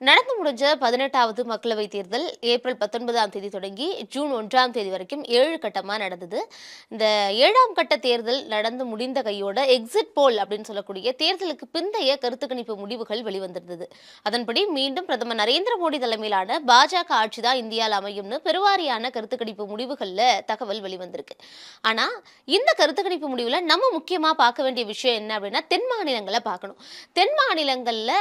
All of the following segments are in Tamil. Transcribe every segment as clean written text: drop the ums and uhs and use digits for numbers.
நடந்து முடிஞ்ச 18வது மக்களவைத் தேர்தல் ஏப்ரல் 19ஆம் தேதி தொடங்கி ஜூன் 1ஆம் தேதி வரைக்கும் 7 கட்டமா நடந்தது. இந்த 7ஆம் கட்ட தேர்தல் நடந்து முடிந்த கையோட எக்ஸிட் போல் அப்படின்னு சொல்லக்கூடிய தேர்தலுக்கு பிந்தைய கருத்து கணிப்பு முடிவுகள் வெளிவந்திருந்தது. அதன்படி மீண்டும் பிரதமர் நரேந்திர மோடி தலைமையிலான பாஜக ஆட்சி தான் இந்தியாவில் அமையும்னு பெருவாரியான கருத்து கணிப்பு முடிவுகள்ல தகவல் வெளிவந்திருக்கு. ஆனா இந்த கருத்து கணிப்பு முடிவுல நம்ம முக்கியமா பார்க்க வேண்டிய விஷயம் என்ன அப்படின்னா தென் மாநிலங்களை பார்க்கணும். தென் மாநிலங்கள்ல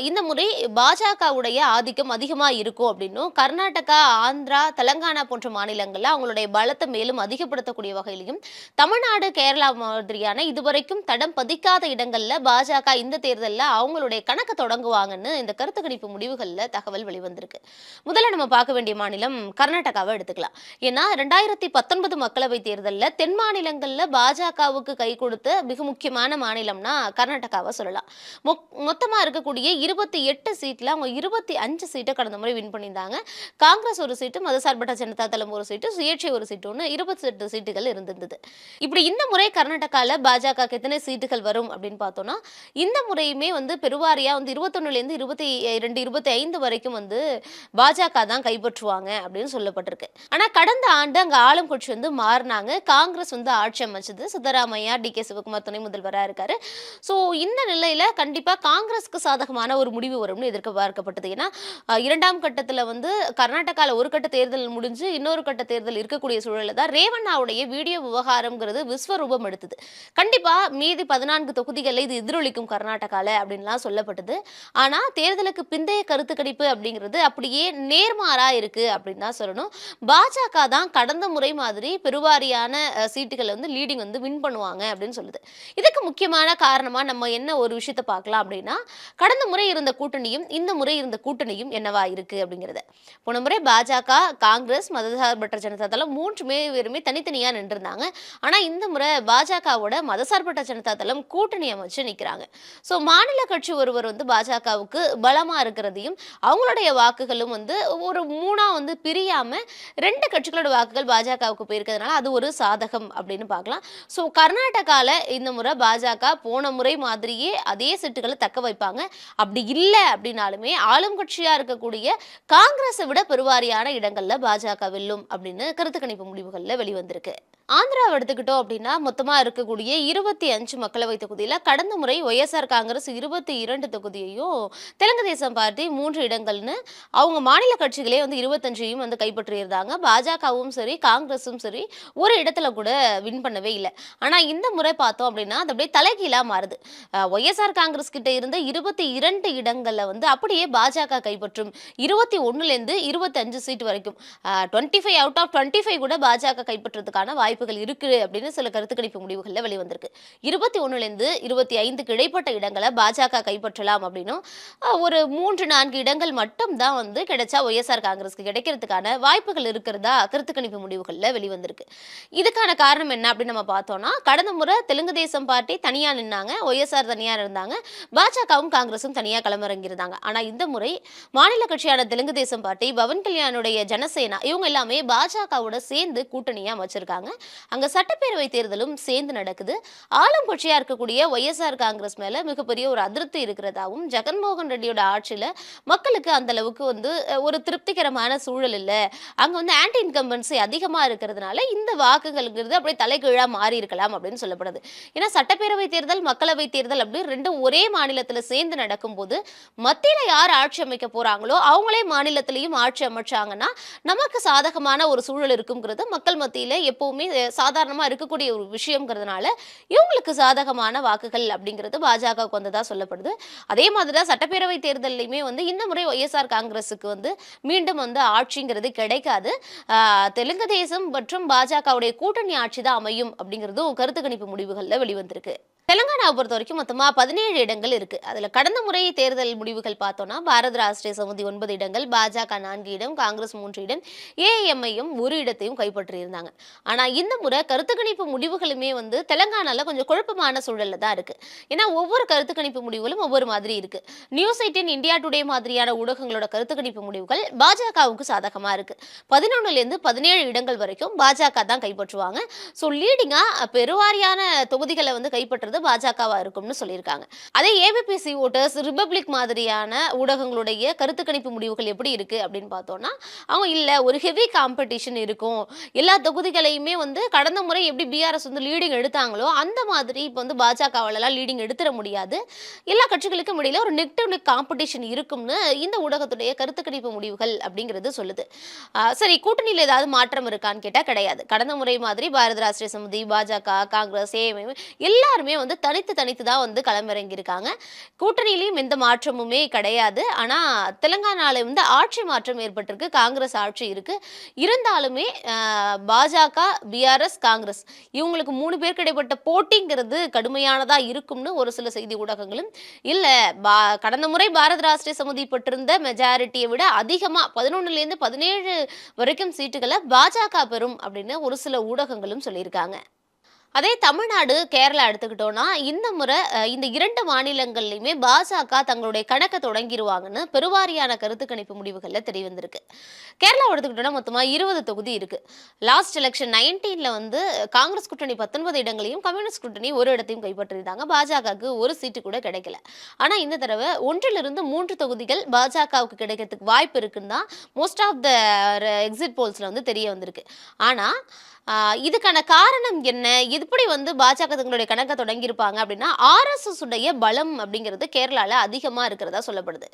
இந்த முறை பாஜகவுடைய ஆதிக்கம் அதிகமா இருக்கும் அப்படின்னும், கர்நாடகா, ஆந்திரா, தெலங்கானா போன்ற மாநிலங்கள்ல அவங்களுடைய பலத்தை மேலும் அதிகப்படுத்தக்கூடிய வகையிலும், தமிழ்நாடு, கேரளா மாதிரியான இதுவரைக்கும் தடம் பதிக்காத இடங்கள்ல பாஜக இந்த தேர்தல்ல அவங்களுடைய கணக்க தொடங்குவாங்கன்னு இந்த கருத்து கணிப்பு முடிவுகள்ல தகவல் வெளிவந்திருக்கு. முதல்ல நம்ம பார்க்க வேண்டிய மாநிலம் கர்நாடகாவை எடுத்துக்கலாம். ஏன்னா 2019 மக்களவைத் தேர்தல்ல தென் மாநிலங்கள்ல பாஜகவுக்கு கை கொடுத்த மிக முக்கியமான மாநிலம்னா கர்நாடகாவை சொல்லலாம். மொத்தமா இருக்கக்கூடிய 28 சீட்ல அவங்க 25 சீட்டை கடந்த முறை வின் பண்ணியிருந்தாங்க. காங்கிரஸ் ஒரு சீட்டு, மதசார்பற்ற ஜனதா தளம் ஒரு சீட்டு, சுயேட்சை ஒரு சீட்டுன்னு 28 சீட்டுகள் இருந்திருந்தது. இப்படி இந்த முறை கர்நாடகால பாஜகவுக்கு எத்தனை சீட்டுகள் வரும் அப்படின்னு பார்த்தோம்னா, இந்த முறையுமே பெருவாரியா 21லேருந்து 22, 25 வரைக்கும் பாஜக தான் கைப்பற்றுவாங்க அப்படின்னு சொல்லப்பட்டிருக்கு. ஆனா கடந்த ஆண்டு அங்க ஆளும் கட்சி மாறினாங்க. காங்கிரஸ் ஆட்சி அமைச்சது. சித்தராமையா, டி.கே. சிவகுமார் துணை முதல்வரா இருக்காரு. சோ இந்த நிலையில கண்டிப்பா காங்கிரஸ்க்கு சாதகமான ஒரு முடிவு வரும்னு எதிர்பார்க்கப்பட்டது. ஏன்னா 2ஆம் கட்டத்துல கர்நாடகால ஒரு கட்ட தேர்தல் முடிஞ்சு இன்னொரு கட்ட தேர்தல் இருக்கக்கூடிய சூழல்ல தான் ரேவண்ணாவுடைய வீடியோ விவகாரம்ங்கிறது விஸ்வரூபம் எடுத்தது. கண்டிப்பா மீதி 14 தொகுதிகளில் இது எதிரொலிக்கும் கர்நாடகால அப்படின்லாம் சொல்லப்பட்டது. ஆனா தேர்தலுக்கு பிந்தைய கருத்து கணிப்பு அப்படிங்கிறது அப்படியே நேர்மாறா இருக்கு அப்படின்னு தான் சொல்லணும். பாஜக தான் கடந்த முறை மாதிரி பெருவாரியான சீட்டுகளை லீடிங் வின் பண்ணுவாங்க அப்படின்னு சொல்லுது. இதுக்கு முக்கியமான காரணமா நம்ம என்ன ஒரு விஷயத்தை பார்க்கலாம் அப்படின்னா, கடந்த முறை இருந்த கூட்டணியும் இந்த முறை இருந்த கூட்டணியும் என்னவா இருக்கு அப்படிங்கிறத. போன முறை பாஜக, காங்கிரஸ், மதசார்பற்ற ஜனதா தளம் 3 பேருமே தனித்தனியா நின்றிருந்தாங்க. ஆனா இந்த முறை பாஜகவோட மதசார்பற்ற ஜனதா தளம் கூட்டணி அமைச்சு நிக்கிறாங்க. சோ மாநில கட்சி ஒருவர் பாஜகவுக்கு பலமா இருக்கிறதையும் அவங்களுடைய வாக்குகளும் ஒரு மூணா பிரியாம 2 கட்சிகளோட வாக்குகள் பாஜகவுக்கு போயிருக்கிறதுனால அது ஒரு சாதகம் அப்படின்னு பார்க்கலாம். சோ கர்நாடகால இந்த முறை பாஜக போன முறை மாதிரியே அதே சீட்டுகளை தக்க வைப்பாங்க. அப்படி இல்ல அப்படின்னாலுமே ஆளும் கட்சியா இருக்கக்கூடிய காங்கிரஸை விட பெருவாரியான இடங்கள்ல பாஜக வெல்லும் அப்படின்னு கருத்து கணிப்பு முடிவுகள்ல வெளிவந்திருக்கு. ஆந்திராவை எடுத்துக்கிட்டோம் அப்படின்னா மொத்தமா இருக்கக்கூடிய 25 மக்களவை தொகுதியில கடந்த முறை ஒய்எஸ்ஆர் காங்கிரஸ் 22 தொகுதியையும், தெலுங்கு தேசம் பார்ட்டி 3 இடங்கள்னு அவங்க மாநில கட்சிகளே 25ஐயும் கைப்பற்றியிருந்தாங்க. பாஜகவும் சரி, காங்கிரஸும் சரி ஒரு இடத்துல கூட வின் பண்ணவே இல்லை. ஆனா இந்த முறை பார்த்தோம் அப்படின்னா அது அப்படியே தலைகீழா மாறுது. ஒய்எஸ்ஆர் காங்கிரஸ் கிட்ட இருந்த 22 இடங்கள்ல அப்படியே பாஜக கைப்பற்றும். 21லேருந்து 25 சீட் வரைக்கும் 25 அவுட் ஆஃப் 25 கூட பாஜக கைப்பற்றதுக்கான வாய்ப்புகள் இருக்கு அப்படின்னு சில கருத்து கணிப்பு முடிவுகள்ல வெளிவந்திருக்கு. 21லேருந்து 25க்கு இடைப்பட்ட இடங்களை பாஜக கைப்பற்றலாம் அப்படின்னும், ஒரு 3-4 இடங்கள் மட்டும் தான் கிடைச்சா ஒய்எஸ்ஆர் காங்கிரஸ்க்கு கிடைக்கிறதுக்கான வாய்ப்புகள் இருக்கிறதா கருத்து கணிப்பு முடிவுகள்ல வெளிவந்திருக்கு. இதுக்கான காரணம் என்ன அப்படின்னு நம்ம பார்த்தோம்னா, கடந்த முறை தெலுங்கு தேசம் பார்ட்டி தனியா நின்னாங்க, ஒய்எஸ்ஆர் தனியா இருந்தாங்க, பாஜகவும் காங்கிரஸும் தனியா களமிறங்கியிருந்தாங்க. ஆனா இந்த முறை மாநில கட்சியான தெலுங்கு தேசம் பார்ட்டி, பவன் கல்யாணுடைய ஜனசேனா இவங்க எல்லாமே பாஜகவோட சேர்ந்து கூட்டணியா அமைச்சிருக்காங்க. அங்க சட்டப்பேரவை தேர்தலும் சேர்ந்து நடக்குது. ஆளும் கட்சியா இருக்கக்கூடிய ஒய்எஸ்ஆர் காங்கிரஸ் மேல மிகப்பெரிய ஒரு அதிருப்தி இருக்கிறதாவும், ஜெகன்மோகன் ரெட்டியோட ஆட்சியில மக்களுக்கு அந்த அளவுக்கு ஒரு திருப்திகரமான சூழல் இல்ல, அங்க ஆன்டி இன்கம்பன்சி அதிகமா இருக்கிறதுனால இந்த வாக்குகள்ங்கிறது அப்படியே தலைகீழா மாறி இருக்கலாம் அப்படின்னு சொல்லப்படுது. ஏன்னா சட்டப்பேரவை தேர்தல், மக்களவை தேர்தல் அப்படி ரெண்டும் ஒரே மாநிலத்துல சேர்ந்து நடக்கும்போது மத்தியில யார் ஆட்சி அமைக்க போறாங்களோ அவங்களே மாநிலத்திலையும் ஆட்சி அமைச்சாங்கன்னா நமக்கு சாதகமான ஒரு சூழல் இருக்குங்கிறது மக்கள் மத்தியில எப்பவுமே சாதாரணமா இருக்கக்கூடிய ஒரு விஷயம்ங்கிறதுனால இவங்களுக்கு சாதகமான வாக்குகள் அப்படிங்கிறது பாஜகவுக்கு வந்ததா சொல்லப்படுது. அதே மாதிரிதான் சட்டப்பேரவை தேர்தலையுமே இந்த முறை ஒய்எஸ்ஆர் காங்கிரஸுக்கு மீண்டும் ஆட்சிங்கிறது கிடைக்காது. தெலுங்கு தேசம் மற்றும் பாஜகவுடைய கூட்டணி ஆட்சி தான் அமையும் அப்படிங்கிறதும் கருத்து கணிப்பு முடிவுகள்ல வெளிவந்திருக்கு. தெலுங்கானாவை பொறுத்த வரைக்கும் மொத்தமா 17 இடங்கள் இருக்கு. அதுல கடந்த முறை தேர்தல் முடிவுகள் பார்த்தோம்னா பாரத ராஷ்டிரிய சமிதி 9 இடங்கள், பாஜக 4 இடம், காங்கிரஸ் 3 இடம், ஏஐஎம்ஐயும் 1 இடத்தையும் கைப்பற்றியிருந்தாங்க. ஆனா இந்த முறை கருத்து கணிப்பு முடிவுகளுமே தெலுங்கானால கொஞ்சம் குழப்பமான சூழல்ல தான் இருக்கு. ஏன்னா ஒவ்வொரு கருத்து கணிப்பு முடிவுகளும் ஒவ்வொரு மாதிரி இருக்கு. நியூஸ் 18, இந்தியா டுடே மாதிரியான ஊடகங்களோட கருத்து கணிப்பு முடிவுகள் பாஜகவுக்கு சாதகமா இருக்கு. 11லேருந்து 17 இடங்கள் வரைக்கும் பாஜக தான் கைப்பற்றுவாங்க. சோ லீடிங்கா பெருவாரியான தொகுதிகளை கைப்பற்றுறது பாஜகவா இருக்கும்னு சொல்லியிருக்காங்க. அதே ஏபிபிசி ஓட்டர்ஸ், ரிபப்ளிக் மாதிரியான ஊடகங்களுடைய கருத்து கணிப்பு முடிவுகள் எப்படி இருக்கு அப்படின்னு பார்த்தோம்னா, அவங்க இல்ல ஒரு ஹெவி காம்படிஷன் இருக்கும். எல்லா தொகுதிகளையுமே வந்து கடந்த முறை எப்படி பிஆர்எஸ் வந்து லீடிங் எடுத்தாங்களோ, அந்த மாதிரி இப்ப வந்து பாஜகவாலலாம் லீடிங் எடுத்துற முடியாது. எல்லா கட்சிகளுக்கும் இடையில ஒரு நெக் டு நெக் காம்படிஷன் இருக்கும்னு இந்த ஊடகத்துடைய கருத்து கணிப்பு முடிவுகள் அப்படிங்கிறது சொல்லுது. சரி, கூட்டணியில ஏதாவது மாற்றம் இருக்கான்னு கேட்டா கிடையாது. கடந்த முறை மாதிரி பாரத ராஷ்டிரிய சமிதி, பாஜக, காங்கிரஸ், ஏஎம்ஐஎம் எல்லாருமே வந்து தனித்து தனித்து தான் வந்து களமிறங்கி இருக்காங்க. கூட்டணியிலயும் எந்த மாற்றமுமே கிடையாது. ஆனா தெலுங்கானால வந்து ஆட்சி மாற்றம் ஏற்பட்டிருக்கு. காங்கிரஸ் ஆட்சி இருக்கு. இருந்தாலுமே பாஜக, பிஆர்எஸ், காங்கிரஸ் இவங்களுக்கு 3 பேருக்கு இடைப்பட்ட போட்டிங்கிறது கடுமையானதா இருக்கும்னு ஒரு சில செய்தி ஊடகங்களும், இல்ல கடந்த முறை பாரத ராஷ்டிரிய சமிதி பெற்றிருந்த மெஜாரிட்டியை விட அதிகமா 11லேருந்து 17 வரைக்கும் சீட்டுகளை பாஜக பெறும் அப்படின்னு ஒரு சில ஊடகங்களும் சொல்லியிருக்காங்க. அதே தமிழ்நாடு, கேரளா எடுத்துக்கிட்டோம்னா, இந்த முறை இந்த 2 மாநிலங்கள்லயுமே பாஜக தங்களுடைய கணக்க தொடங்கிருவாங்கன்னு பெருவாரியான கருத்து கணிப்பு முடிவுகள்ல தெரிய வந்திருக்கு. கேரளாவ எடுத்துக்கிட்டோம்னா மொத்தமா 20 தொகுதி இருக்கு. லாஸ்ட் எலக்ஷன் 19ல வந்து காங்கிரஸ் கூட்டணி 19 இடங்களையும், கம்யூனிஸ்ட் கூட்டணி ஒரு இடத்தையும் கைப்பற்றியிருந்தாங்க. பாஜகவுக்கு ஒரு சீட்டு கூட கிடைக்கல. ஆனா இந்த தடவை 1லிருந்து 3 தொகுதிகள் பாஜகவுக்கு கிடைக்கிறதுக்கு வாய்ப்பு இருக்குன்னு தான் மோஸ்ட் ஆஃப் த எக்ஸிட் போல்ஸ்ல வந்து தெரிய வந்திருக்கு. ஆனா இதுக்கான காரணம் என்ன? எப்படி வந்து பாஜக தங்களுடைய கணக்க தொடங்கியிருப்பாங்க அப்படின்னா, ஆர்எஸ்எஸ் உடைய பலம் அப்படிங்கிறது கேரளால அதிகமா இருக்கிறதா சொல்லப்படுது.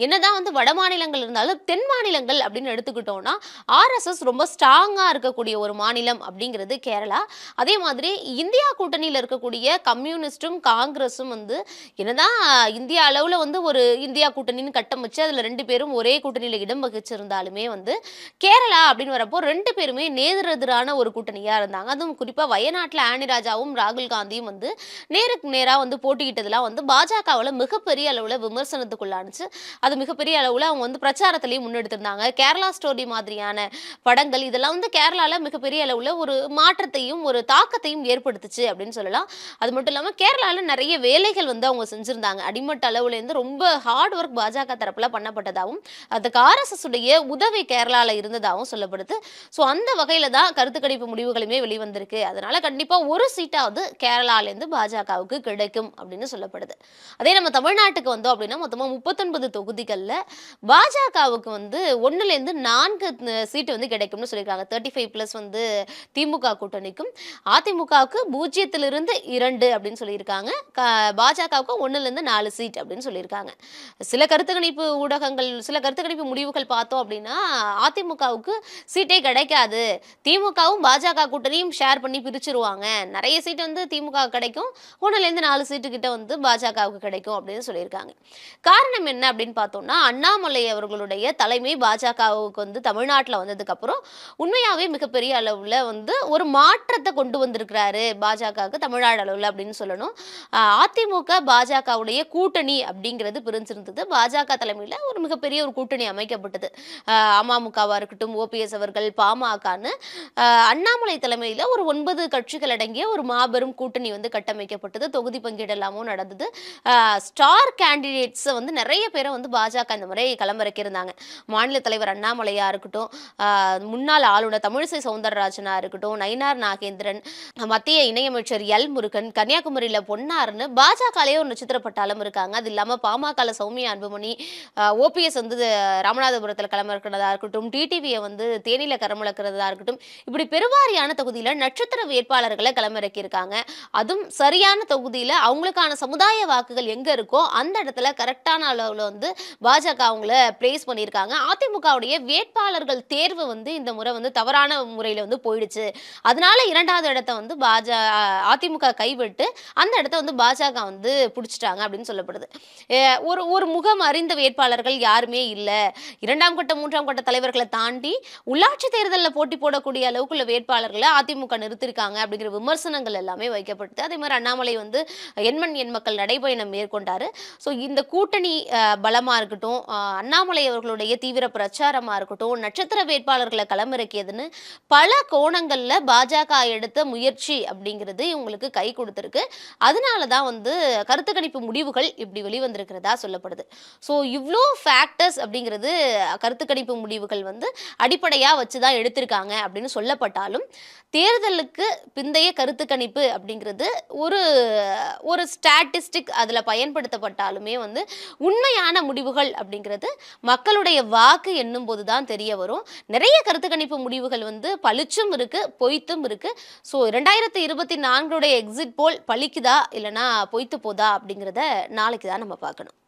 என்னதான் வந்து வட மாநிலங்கள் இருந்தாலும், தென் மாநிலங்கள் அப்படின்னு எடுத்துக்கிட்டோம்னா, ஆர்எஸ்எஸ் ரொம்ப ஸ்ட்ராங்கா இருக்கக்கூடிய ஒரு மாநிலம் அப்படிங்கிறது கேரளா. அதே மாதிரி இந்தியா கூட்டணியில இருக்கக்கூடிய கம்யூனிஸ்டும், காங்கிரஸும் வந்து என்னதான் இந்தியா அளவுல வந்து ஒரு இந்தியா கூட்டணின்னு கட்டமைச்சு அதுல 2 பேரும் ஒரே கூட்டணியில இடம் வகிச்சிருந்தாலுமே வந்து, கேரளா அப்படின்னு வரப்போ 2 பேருமே நேரெதிரான ஒரு கூட்டணியா இருந்தாங்க. அதுவும் குறிப்பா வயநாட்டுல ஆனி ராஜாவும் ராகுல் காந்தியும் வந்து நேருக்கு நேரா வந்து போட்டியிட்டதெல்லாம் வந்து பாஜகவுல மிகப்பெரிய அளவுல விமர்சனத்துக்குள்ளானுச்சு. அது மிகப்பெரிய அளவுல அவங்க வந்து பிரச்சாரத்திலையும் முன்னெடுத்திருந்தாங்க. கேரளா ஸ்டோரி மாதிரியான படங்கள் இதெல்லாம் வந்து கேரளால மிகப்பெரிய அளவுல ஒரு மாற்றத்தையும் ஒரு தாக்கத்தையும் ஏற்படுத்துச்சு அப்படின்னு சொல்லலாம். அது மட்டும் இல்லாம கேரளால நிறைய வேலைகள் வந்து அவங்க செஞ்சிருந்தாங்க. அடிமட்ட அளவுல இருந்து ரொம்ப ஹார்ட் ஒர்க் பாஜக தரப்புல பண்ணப்பட்டதாகவும், அதுக்கு ஆர்எஸ்எஸ் உடைய உதவி கேரளால இருந்ததாகவும் சொல்லப்படுது. சோ அந்த வகையில தான் கருத்து கணிப்பு முடிவுகளுமே வெளிவந்திருக்கு. அதனால கண்டிப்பா ஒரு சீட்டாவது கேரளாலேருந்து பாஜகவுக்கு கிடைக்கும் அப்படின்னு சொல்லப்படுது. அதே நம்ம தமிழ்நாட்டுக்கு வந்தோம் அப்படின்னா மொத்தமா 39 தொகுதிகள்ல பாஜகவுக்கு வந்து 1லேருந்து 4 சீட்டு வந்து கிடைக்கும்னு சொல்லியிருக்காங்க. 35+ வந்து திமுக கூட்டணிக்கும், அதிமுகவுக்கு 0லிருந்து 2 அப்படின்னு சொல்லியிருக்காங்க. பாஜகவுக்கு 1லேருந்து 4 சீட் அப்படின்னு சொல்லியிருக்காங்க. சில கருத்து கணிப்பு ஊடகங்கள், சில கருத்து கணிப்பு முடிவுகள் பார்த்தோம் அப்படின்னா, அதிமுகவுக்கு சீட்டே கிடைக்காது. திமுகவும் பாஜக கூட்டணியும் ஷேர் பண்ணி பிரிச்சிருவாங்க. நிறைய சீட் வந்து திமுக கிடைக்கும். 1லேருந்து 4 சீட்டு கிட்ட வந்து பாஜகவுக்கு கிடைக்கும் அப்படின்னு சொல்லியிருக்காங்க. காரணம் என்ன அப்படின்னு பார்த்தோம்னா, அண்ணாமலை அவர்களுடைய தலைமை பாஜகவுக்கு வந்து தமிழ்நாட்டுல வந்ததுக்கு அப்புறம் உண்மையாவே மிகப்பெரிய அளவுல வந்து ஒரு மாற்றத்தை கொண்டு வந்திருக்கிறாரு பாஜகவுக்கு தமிழ்நாடு அளவுல அப்படின்னு சொல்லணும். அதிமுக பாஜகவுடைய கூட்டணி அப்படிங்கிறது பிரிஞ்சிருந்தது. பாஜக தலைமையில ஒரு மிகப்பெரிய ஒரு கூட்டணி அமைக்கப்பட்டது. அமமுகவா இருக்கட்டும், ஓபிஎஸ் அவர்கள், பாமகன்னு அண்ணாமலை தலைமையில ஒரு 9 கட்சிகள் அடங்கிய ஒரு மாபெரும் கூட்டணி வந்து கட்டமைக்கப்பட்டது. தொகுதி பங்கீடெல்லாமும் நடந்தது. ஸ்டார் கேண்டிடேட்ஸ் வந்து நிறைய பேரை வந்து பாஜக இந்த முறை களமிறக்கியிருந்தாங்க. மாநில தலைவர் அண்ணாமலையா இருக்கட்டும், முன்னாள் ஆளுநர் தமிழிசை சவுந்தரராஜனா இருக்கட்டும், நயினார் நாகேந்திரன், மத்திய இணையமைச்சர் எல் முருகன், கன்னியாகுமரியில பொன்னார்னு பாஜகலயே ஒரு நட்சத்திர பட்டாளம் இருக்காங்க. அது இல்லாம பாமகல சௌமியா அன்புமணி, ஓபிஎஸ் வந்து ராமநாதபுரத்தில் களமிறக்கிறதா இருக்கட்டும், டிடிவியை வந்து தேனியில களமிறக்கிறதா இருக்கட்டும், இப்படி பெருவாரியான தொகுதியில நட்சத்திர வேட்பாளர்களை களமிறக்கி இருக்காங்க. அதுவும் சரியான தொகுதியில அவங்களுக்கான சமுதாய வாக்குகள் எங்க இருக்கோ அந்த இடத்துல கரெக்டான அளவுல வந்து பாஜக அவங்கள பிளேஸ் பண்ணியிருக்காங்க. அதிமுகவுடைய வேட்பாளர்கள் தேர்வு வந்து இந்த முறை வந்து தவறான முறையில வந்து போயிடுச்சு. அதனால 2வது இடத்தை வந்து அதிமுக கைவிட்டு அந்த இடத்த வந்து பாஜக வந்து பிடிச்சிட்டாங்க அப்படின்னு சொல்லப்படுது. ஒரு ஒரு முகம் அறிந்த வேட்பாளர்கள் யாருமே இல்ல. 2ஆம் கட்ட 3ஆம் கட்ட தலைவர்களை தாண்டி உள்ளாட்சி தேர்தலில் போட்டி போடக்கூடிய அளவுக்குள்ள வேட்பாளர்களை அதிமுக நிறுத்திருக்காங்க அப்படிங்கிற விமர்சனங்கள் எல்லாமே வைக்கப்பட்டது. அதே மாதிரி அண்ணாமலை வந்து எண்மண் எண் மக்கள் நடைபயணம் மேற்கொண்டாரு. ஸோ இந்த கூட்டணி பலமா இருக்கட்டும், அண்ணாமலை அவர்களுடைய தீவிர பிரச்சாரமா இருக்கட்டும், நட்சத்திர வேட்பாளர்களை களமிறக்கியதுன்னு பல கோணங்கள்ல பாஜக எடுத்த முயற்சி அப்படிங்கிறது இவங்களுக்கு கை கொடுத்திருக்கு. அதனால தான் வந்து கருத்து கணிப்பு முடிவுகள் இப்படி வெளிவந்திருக்கிறதா சொல்லப்படுது. ஸோ இவ்வளோ ஃபேக்டர்ஸ் அப்படிங்கிறது கருத்து கணிப்பு முடிவுகள் வந்து அடிப்படையா வச்சுதான் எடுத்திருக்காங்க அப்படின்னு சொல்லப்பட்டாலும் இருந்தாலும் தேர்தலுக்கு பிந்தைய கருத்து கணிப்பு அப்படிங்கிறது ஒரு ஒரு ஸ்டாட்டிஸ்டிக் அதில் பயன்படுத்தப்பட்டாலுமே வந்து உண்மையான முடிவுகள் அப்படிங்கிறது மக்களுடைய வாக்கு எண்ணும் போது தான் தெரிய வரும். நிறைய கருத்து கணிப்பு முடிவுகள் வந்து பளிச்சும் இருக்கு, பொய்த்தும் இருக்கு. ஸோ 2024 எக்ஸிட் போல் பலிக்குதா இல்லைனா பொய்த்து போதா அப்படிங்கிறத நாளைக்கு தான் நம்ம பார்க்கணும்.